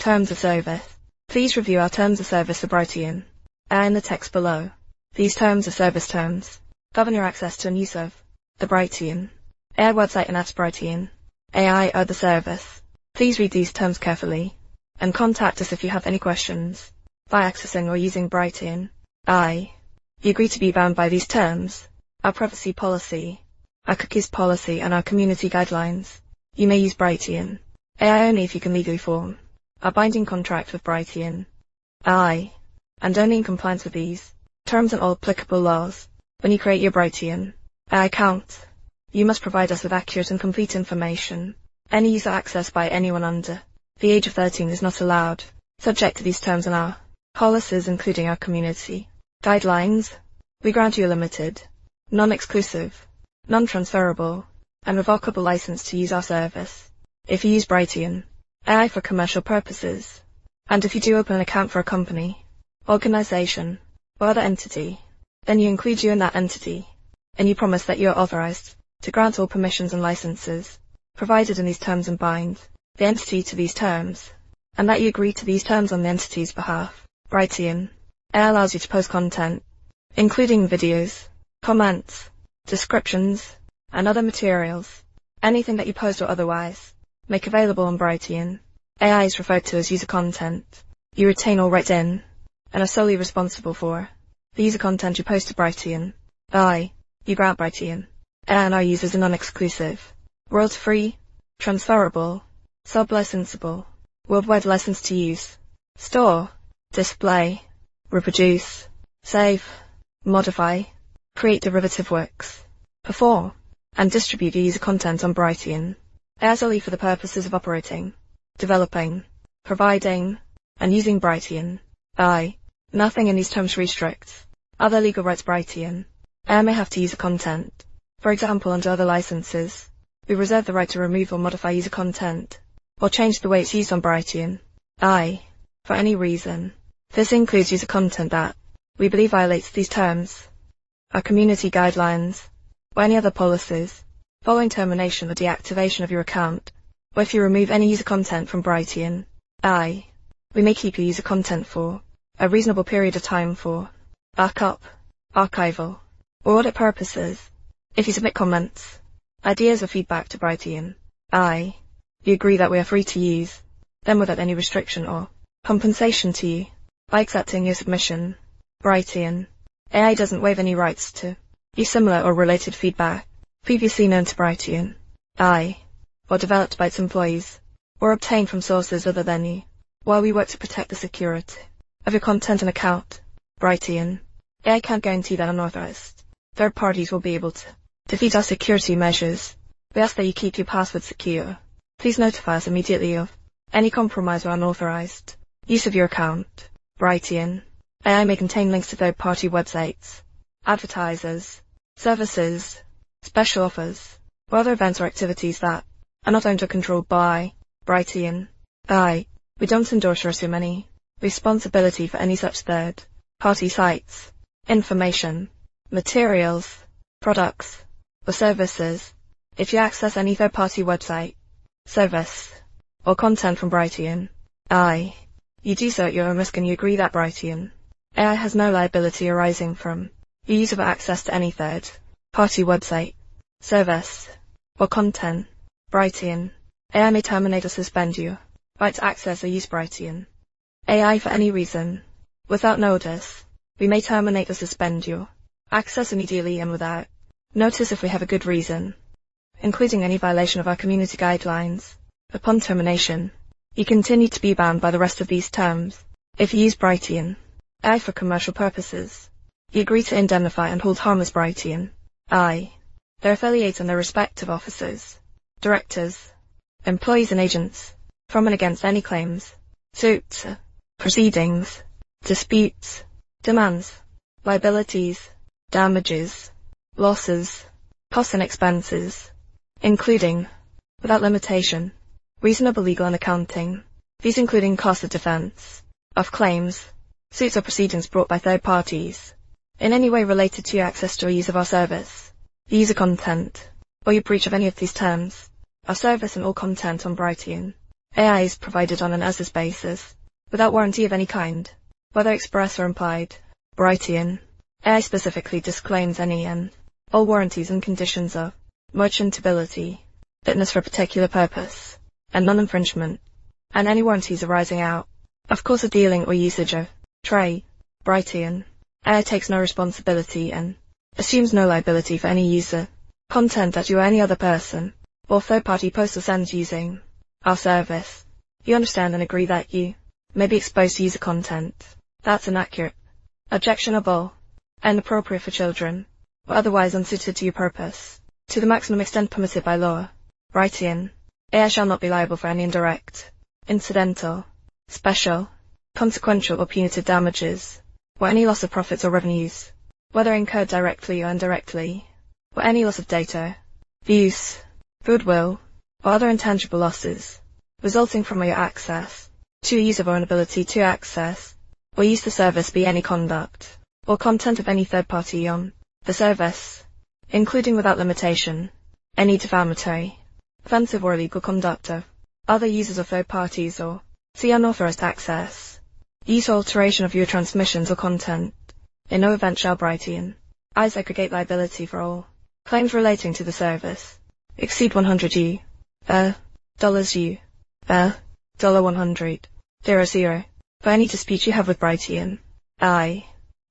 Terms of service. Please review our terms of service for brighteon. AI in the text below. These terms of service terms govern your access to and use of the brighteon AI website and at brighteon AI or the service. Please read these terms carefully and contact us if you have any questions by accessing or using brighteon AI. You agree to be bound by these terms, our privacy policy, our cookies policy and our community guidelines. You may use brighteon AI only if you can legally form a binding contract with brighteon AI, and only in compliance with these terms and all applicable laws. When you create your brighteon AI account, you must provide us with accurate and complete information. Any user access by anyone under the age of 13 is not allowed, subject to these terms and our policies, including our community guidelines. We grant you a limited, non-exclusive, non-transferable, and revocable license to use our service. If you use brighteon AI for commercial purposes, and if you do open an account for a company, organization, or other entity, then you include you in that entity, and you promise that you are authorized to grant all permissions and licenses provided in these terms and bind the entity to these terms, and that you agree to these terms on the entity's behalf. Brighteon AI allows you to post content, including videos, comments, descriptions, and other materials. Anything that you post or otherwise make available on brighteon AI is referred to as user content. You retain all rights in and are solely responsible for the user content you post to brighteon AI. You grant brighteon AI and our users a non-exclusive, royalty-free, transferable, sub-licensable, worldwide license to use, store, display, reproduce, save, modify, create derivative works, perform, and distribute your user content on brighteon AI solely for the purposes of operating, developing, providing, and using brighteon AI. Nothing in these terms restricts other legal rights brighteon AI may have to use the content. For example, under other licenses, we reserve the right to remove or modify user content, or change the way it's used on brighteon AI, for any reason. This includes user content that we believe violates these terms, our community guidelines, or any other policies. Following termination or deactivation of your account, or if you remove any user content from brighteon AI, we may keep your user content for a reasonable period of time for backup, archival, or audit purposes. If you submit comments, ideas or feedback to brighteon AI, you agree that we are free to use them without any restriction or compensation to you. By accepting your submission, brighteon AI doesn't waive any rights to use similar or related feedback previously known to brighteon AI, or developed by its employees, or obtained from sources other than you. While we work to protect the security of your content and account, brighteon AI can't guarantee that unauthorized third parties will be able to defeat our security measures. We ask that you keep your password secure. Please notify us immediately of any compromise or unauthorized use of your account. Brighteon AI may contain links to third-party websites, advertisers, services, special offers, or other events or activities that are not owned or controlled by brighteon AI. We don't endorse or assume any responsibility for any such third-party sites, information, materials, products, or services. If you access any third-party website, service, or content from brighteon AI, you do so at your own risk, and you agree that brighteon AI has no liability arising from your use of access to any third-party website, service, or content. Brighteon AI may terminate or suspend your right to access or use brighteon AI for any reason. Without notice, we may terminate or suspend your access immediately and without notice if we have a good reason, including any violation of our community guidelines. Upon termination, you continue to be bound by the rest of these terms. If you use brighteon AI for commercial purposes, you agree to indemnify and hold harmless brighteon AI, their affiliates and their respective officers, directors, employees and agents, from and against any claims, suits, proceedings, disputes, demands, liabilities, damages, losses, costs and expenses, including, without limitation, reasonable legal and accounting, these including costs of defense, of claims, suits or proceedings brought by third parties, in any way related to your access to or use of our service, the user content, or your breach of any of these terms, our service and all content on brighteon AI is provided on an as-is basis, without warranty of any kind, whether express or implied. Brighteon AI specifically disclaims any and all warranties and conditions of merchantability, fitness for a particular purpose, and non-infringement, and any warranties arising out of course of dealing or usage of trade. Brighteon AI takes no responsibility and assumes no liability for any user content that you or any other person or third-party posts or sends using our service. You understand and agree that you may be exposed to user content that's inaccurate, objectionable, inappropriate for children, or otherwise unsuited to your purpose, to the maximum extent permitted by law. Brighteon AI shall not be liable for any indirect, incidental, special, consequential or punitive damages, or any loss of profits or revenues, whether incurred directly or indirectly, or any loss of data, views, goodwill, or other intangible losses, resulting from your access to a user or inability to access or use the service be any conduct or content of any third party on the service, including without limitation, any defamatory, offensive or illegal conduct of other users or third parties or see unauthorized access, use or alteration of your transmissions or content. In no event shall Brighteon AI segregate liability for all claims relating to the service exceed $100 $100 for any dispute you have with Brighteon AI.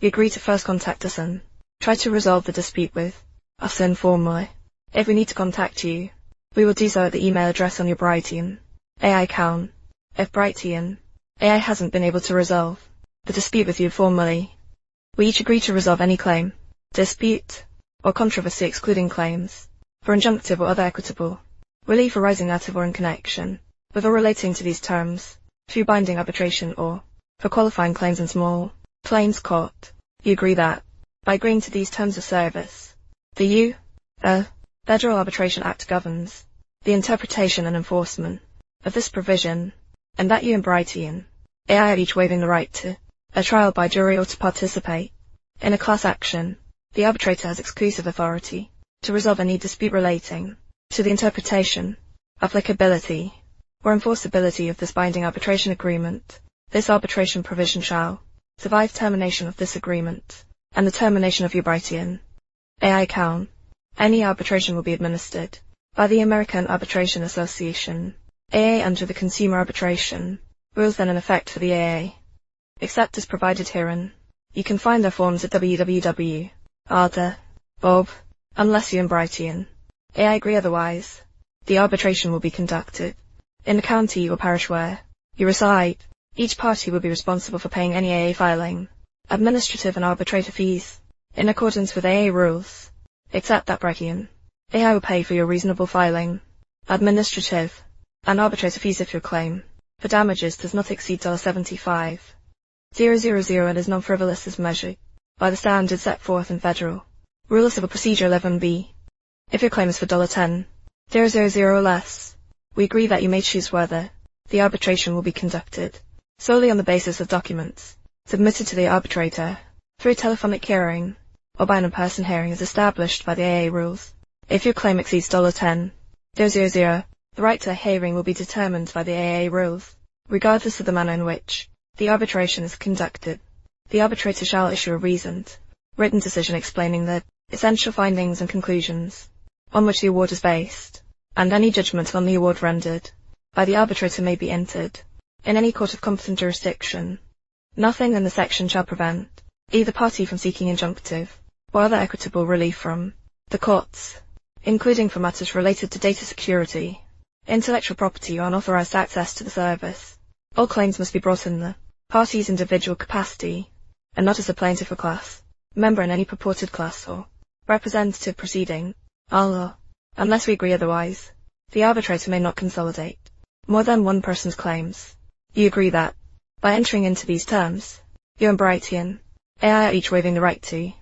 You agree to first contact us and try to resolve the dispute with us informally. If we need to contact you, we will do so at the email address on your Brighteon AI account. If Brighteon AI hasn't been able to resolve the dispute with you formally, we each agree to resolve any claim, dispute, or controversy excluding claims for injunctive or other equitable relief arising out of or in connection with or relating to these terms, through binding arbitration or for qualifying claims in small claims court. You agree that, by agreeing to these terms of service, the Federal Arbitration Act governs the interpretation and enforcement of this provision, and that you and Brighteon AI are each waiving the right to a trial by jury or to participate in a class action. The arbitrator has exclusive authority to resolve any dispute relating to the interpretation, applicability, or enforceability of this binding arbitration agreement. This arbitration provision shall survive termination of this agreement and the termination of your Brighteon AI account. Any arbitration will be administered by the American Arbitration Association AA under the Consumer Arbitration rules then in effect for the AA, except as provided herein. You can find their forms at www.arda.bob. Unless you and Brighteon AI agree otherwise, the arbitration will be conducted in the county or parish where you reside. Each party will be responsible for paying any AA filing, administrative and arbitrator fees, in accordance with AA rules, except that Brighteon AI will pay for your reasonable filing, administrative, and arbitrator fees if your claim for damages does not exceed $75,000 and is non-frivolous as measured by the standards set forth in Federal Rule of Civil Procedure 11B. If your claim is for $10,000 or less, we agree that you may choose whether the arbitration will be conducted solely on the basis of documents submitted to the arbitrator through a telephonic hearing or by an in-person hearing as established by the AA rules. If your claim exceeds $10,000, the right to a hearing will be determined by the AA rules, regardless of the manner in which the arbitration is conducted. The arbitrator shall issue a reasoned, written decision explaining the essential findings and conclusions on which the award is based, and any judgment on the award rendered by the arbitrator may be entered in any court of competent jurisdiction. Nothing in the section shall prevent either party from seeking injunctive or other equitable relief from the courts, including for matters related to data security, intellectual property or unauthorized access to the service. All claims must be brought in the party's individual capacity, and not as a plaintiff or class member in any purported class or representative proceeding. Unless we agree otherwise, the arbitrator may not consolidate more than one person's claims. You agree that, by entering into these terms, you and Brighteon AI are each waiving the right to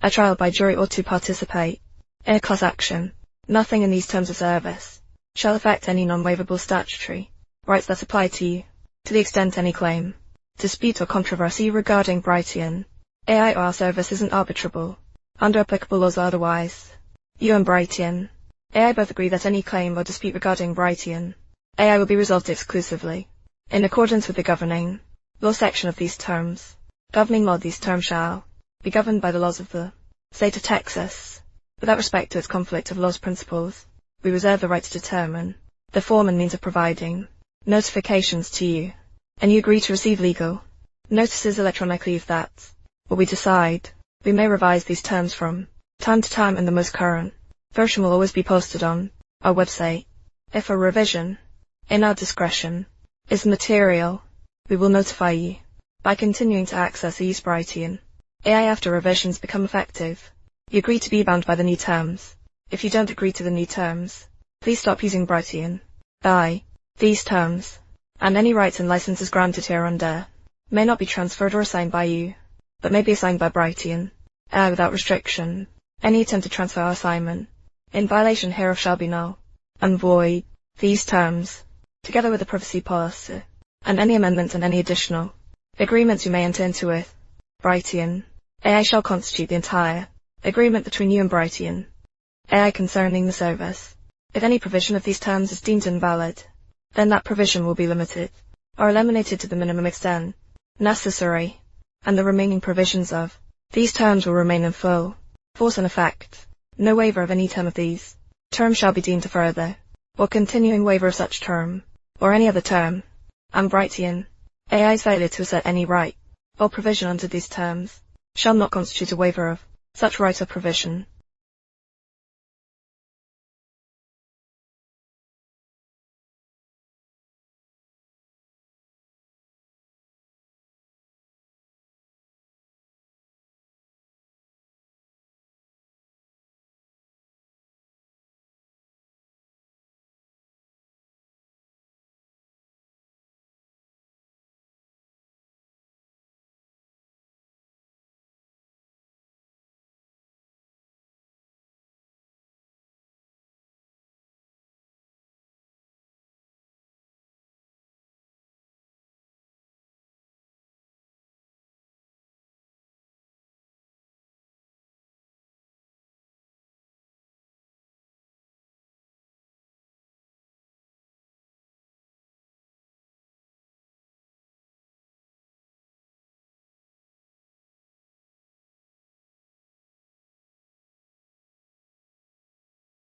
a trial by jury or to participate in a class action. Nothing in these terms of service shall affect any non-waivable statutory rights that apply to you. To the extent any claim, dispute or controversy regarding Brighteon AI or our service isn't arbitrable under applicable laws or otherwise, you and Brighteon AI both agree that any claim or dispute regarding Brighteon AI will be resolved exclusively in accordance with the governing law section of these terms. Governing law. These terms shall be governed by the laws of the state of Texas. Without respect to its conflict of laws principles, we reserve the right to determine the form and means of providing notifications to you, and you agree to receive legal notices electronically. If that's what we decide, we may revise these terms from time to time, and the most current version will always be posted on our website. If a revision, in our discretion, is material, we will notify you. By continuing to access or use brighteon AI after revisions become effective, you agree to be bound by the new terms. If you don't agree to the new terms, please stop using brighteon AI. These terms, and any rights and licenses granted hereunder, may not be transferred or assigned by you, but may be assigned by brighteon AI without restriction. Any attempted transfer or assignment in violation hereof shall be null and void. These terms, together with the privacy policy, and any amendments and any additional agreements you may enter into with brighteon AI shall constitute the entire agreement between you and brighteon AI concerning the service. If any provision of these terms is deemed invalid, then that provision will be limited or eliminated to the minimum extent necessary, and the remaining provisions of these terms will remain in full force and effect. No waiver of any term of these terms shall be deemed a further or continuing waiver of such term, or any other term, and brighteon AI's failure to assert any right or provision under these terms shall not constitute a waiver of such right or provision.